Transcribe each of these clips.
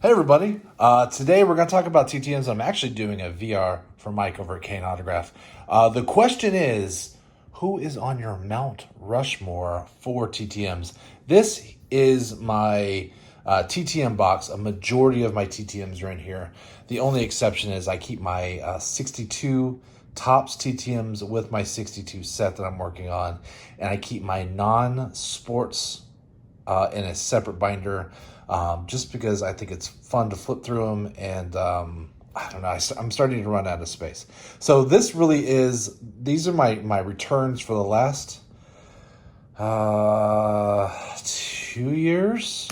Hey everybody, today we're going to talk about TTMs. I'm actually doing a VR for Mike over at Kane Autograph. The question is, who is on your Mount Rushmore for TTMs? This is my TTM box. A majority of my TTMs are in here. The only exception is I keep my 62 Topps TTMs with my 62 set that I'm working on, and I keep my non-sports in a separate binder, just because I think it's fun to flip through them, and I don't know, I'm starting to run out of space. So this really is, these are my returns for the last 2 years.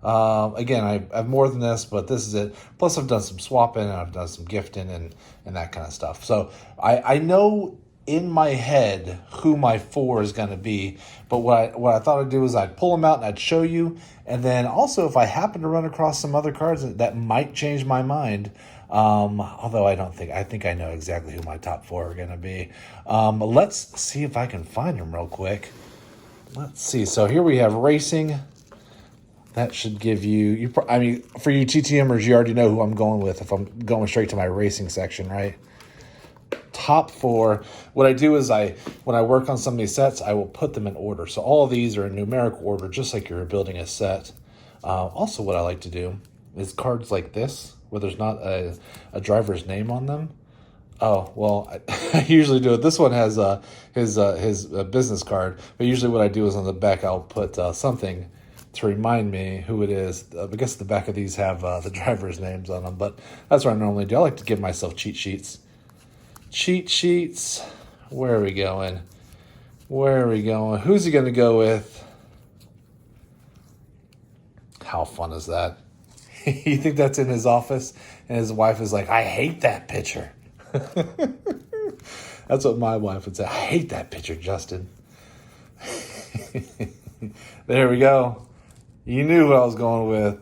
Again, I have more than this, but this is it. Plus I've done some swapping, and I've done some gifting and that kind of stuff. So I know in my head who my 4 is going to be, but what I thought I'd do is I'd pull them out and I'd show you, and then also if I happen to run across some other cards that might change my mind, although I think I know exactly who my top 4 are going to be. Let's see if I can find them real quick. Let's see. So here we have racing. That should give you for you TTMers, you already know who I'm going with if I'm going straight to my racing section, right? Top 4. What I do is when I work on some of these sets, I will put them in order. So all of these are in numerical order, just like you're building a set. Also, what I like to do is cards like this, where there's not a driver's name on them. Oh, well, I usually do it. This one has his business card, but usually what I do is on the back I'll put something to remind me who it is. I guess the back of these have the driver's names on them, but that's what I normally do. I like to give myself cheat sheets. Where are we going? Who's he going to go with? How fun is that? You think that's in his office, and his wife is like, I hate that picture. That's what my wife would say. I hate that picture, Justin. There we go. You knew who I was going with.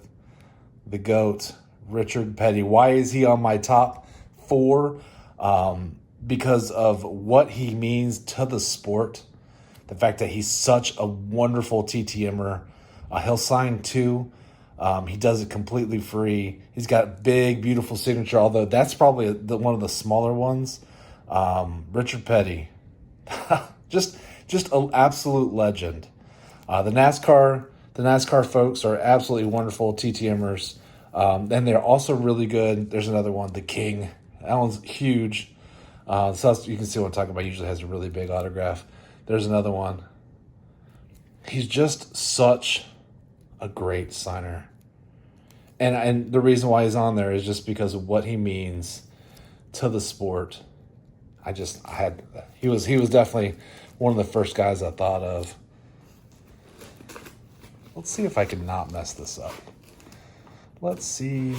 The GOAT, Richard Petty. Why is he on my top 4? Because of what he means to the sport. The fact that he's such a wonderful TTMer. He'll sign 2. He does it completely free. He's got a big, beautiful signature, although that's probably one of the smaller ones. Richard Petty. just an absolute legend. The NASCAR folks are absolutely wonderful TTMers. And they're also really good. There's another one, the King. That one's huge. So you can see what I'm talking about. He usually has a really big autograph. There's another one. He's just such a great signer. And the reason why he's on there is just because of what he means to the sport. He was definitely one of the first guys I thought of. Let's see if I can not mess this up. Let's see.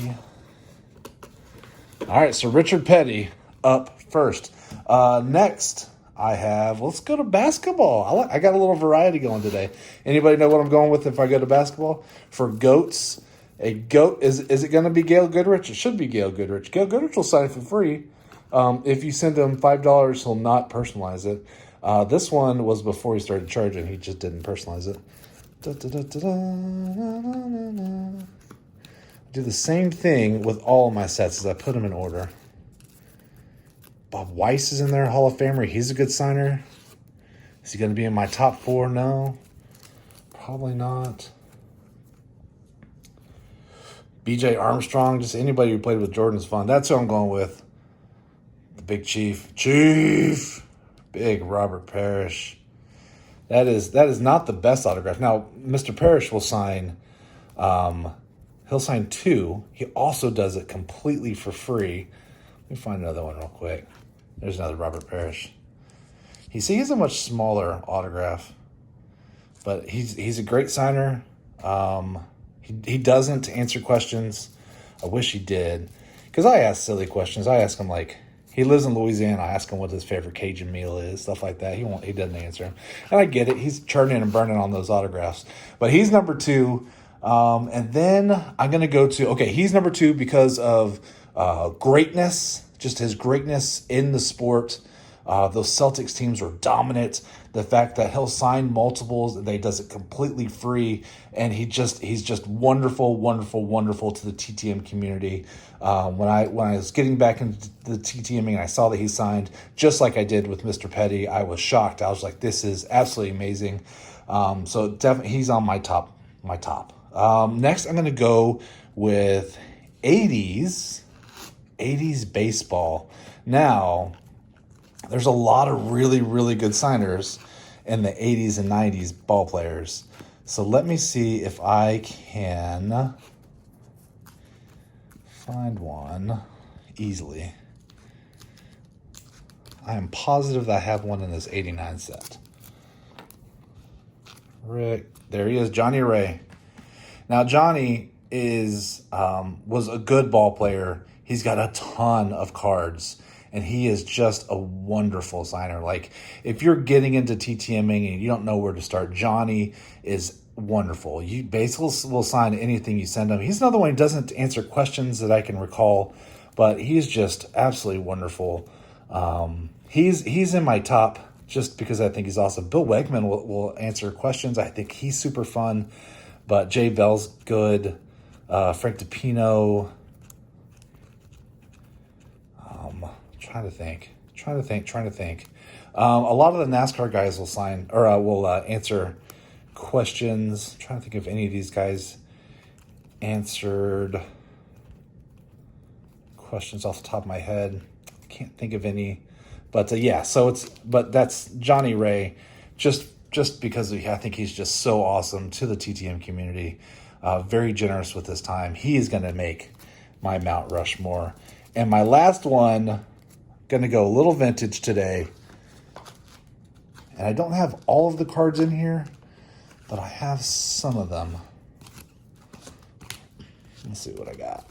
All right, so Richard Petty up first. Next, let's go to basketball. I got a little variety going today. Anybody know what I'm going with if I go to basketball? For GOATs, a GOAT, is it going to be Gail Goodrich? It should be Gail Goodrich. Gail Goodrich will sign it for free. If you send him $5, he'll not personalize it. This one was before he started charging. He just didn't personalize it. Do the same thing with all of my sets as I put them in order. Bob Weiss is in there, Hall of Famer. He's a good signer. Is he going to be in my top 4? No. Probably not. BJ Armstrong, just anybody who played with Jordan's fun. That's who I'm going with. The Big Chief. Big Robert Parrish. That is not the best autograph. Now, Mr. Parrish will sign, he'll sign 2. He also does it completely for free. Let me find another one real quick. There's another Robert Parrish. He's a much smaller autograph, but he's a great signer. He doesn't answer questions. I wish he did, because I ask silly questions. I ask him, like, he lives in Louisiana. I ask him what his favorite Cajun meal is, stuff like that. He doesn't answer him, and I get it. He's churning and burning on those autographs, but he's number 2. And then I'm gonna go to he's number 2 because of greatness, just his greatness in the sport. Those Celtics teams were dominant. The fact that he'll sign multiples and he does it completely free, and he's just wonderful, wonderful, wonderful to the TTM community. When I was getting back into the TTMing and I saw that he signed, just like I did with Mr. Petty, I was shocked. I was like, this is absolutely amazing. So definitely he's on my top. Next, I'm going to go with 80s baseball. Now, there's a lot of really, really good signers in the 80s and 90s ball players. So let me see if I can find one easily. I am positive that I have one in this 89 set. Rick, there he is, Johnny Ray. Now, Johnny was a good ball player. He's got a ton of cards, and he is just a wonderful signer. Like, if you're getting into TTMing and you don't know where to start, Johnny is wonderful. You basically will sign anything you send him. He's another one who doesn't answer questions that I can recall, but he's just absolutely wonderful. He's in my top just because I think he's awesome. Bill Wegman will answer questions. I think he's super fun, but Jay Bell's good. Frank DiPino. Trying to think. A lot of the NASCAR guys will sign or will answer questions. I'm trying to think if any of these guys answered questions off the top of my head. Can't think of any, but yeah. But that's Johnny Ray, just because I think he's just so awesome to the TTM community. Very generous with his time. He is going to make my Mount Rushmore. And my last one, going to go a little vintage today. And I don't have all of the cards in here, but I have some of them. Let's see what I got.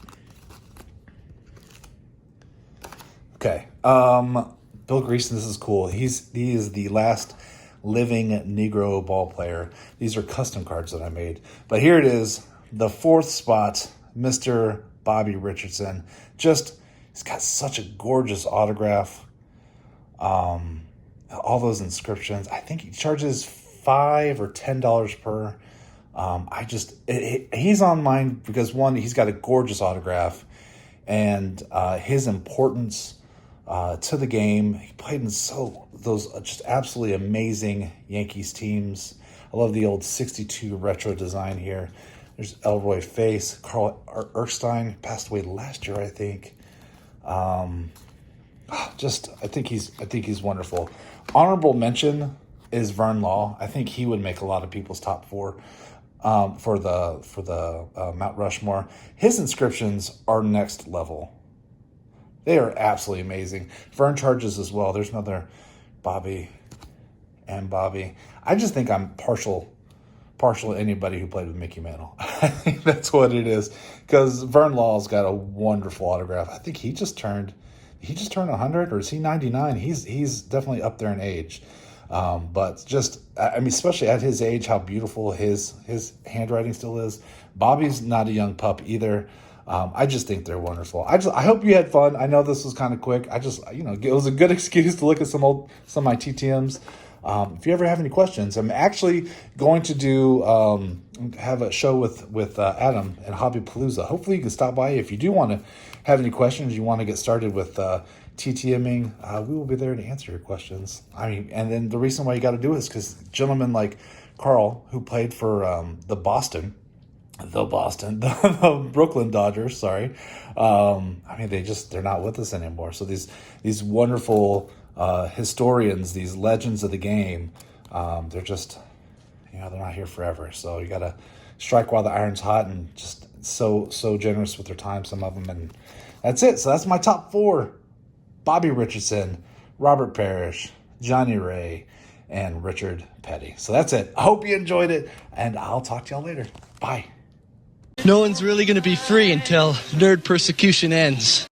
Okay. Bill Greason, this is cool. He is the last living Negro ball player. These are custom cards that I made. But here it is, the 4th spot, Mr. Bobby Richardson. He's got such a gorgeous autograph. All those inscriptions. I think he charges $5 or $10 per. He's on mine because, one, he's got a gorgeous autograph, and his importance to the game. He played in those just absolutely amazing Yankees teams. I love the old 62 retro design here. There's Elroy Face. Carl Erskine passed away last year, I think. I think he's wonderful. Honorable mention is Vern Law. I think he would make a lot of people's top 4 for the Mount Rushmore. His inscriptions are next level. They are absolutely amazing. Vern charges as well. There's another Bobby. I just think I'm partial to anybody who played with Mickey Mantle. I think that's what it is. Because Vern Law's got a wonderful autograph. I think he just turned 100, or is he 99? He's definitely up there in age. But just, I mean, especially at his age, how beautiful his handwriting still is. Bobby's not a young pup either. I just think they're wonderful. I hope you had fun. I know this was kind of quick. It was a good excuse to look at some of my TTMs. If you ever have any questions, I'm actually going to have a show with Adam and Hobbypalooza. Hopefully you can stop by. If you do want to have any questions, you want to get started with TTMing, we will be there to answer your questions. I mean, and then the reason why you got to do it is because gentlemen like Carl, who played for the Brooklyn Dodgers, sorry. They're not with us anymore. So these wonderful historians, these legends of the game, they're just, they're not here forever. So you got to strike while the iron's hot, and just so generous with their time, some of them. And that's it. So that's my top 4. Bobby Richardson, Robert Parrish, Johnny Ray, and Richard Petty. So that's it. I hope you enjoyed it, and I'll talk to y'all later. Bye. No one's really going to be free until nerd persecution ends.